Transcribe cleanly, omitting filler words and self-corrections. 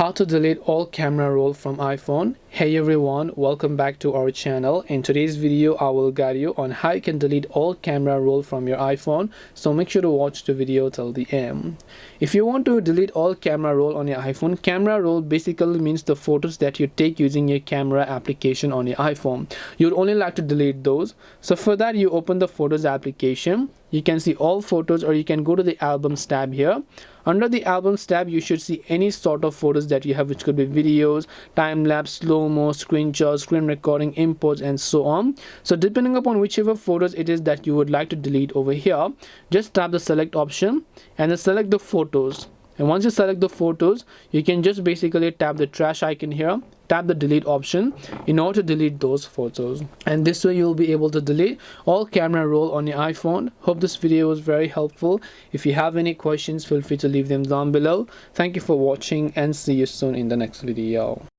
How to delete all camera roll from iPhone. Hey everyone, welcome back to our channel. In today's video I will guide you on how you can delete all camera roll from your iPhone, so make sure to watch the video till the end. If you want to delete all camera roll on your iPhone, camera roll basically means the photos that you take using your camera application on your iPhone. You'd only like to delete those, so for that you open the Photos application. You can see all photos, or you can go to the Albums tab here. Under the Albums tab you should see any sort of photos that you have, which could be videos, time-lapse, slow-mo, screenshots, screen recording, imports, and so on. So depending upon whichever photos it is that you would like to delete over here, just tap the select option and then select the photos. And once you select the photos, you can just basically tap the trash icon here, tap the delete option in order to delete those photos. And this way you'll be able to delete all camera roll on your iPhone. Hope this video was very helpful. If you have any questions, feel free to leave them down below. Thank you for watching and see you soon in the next video.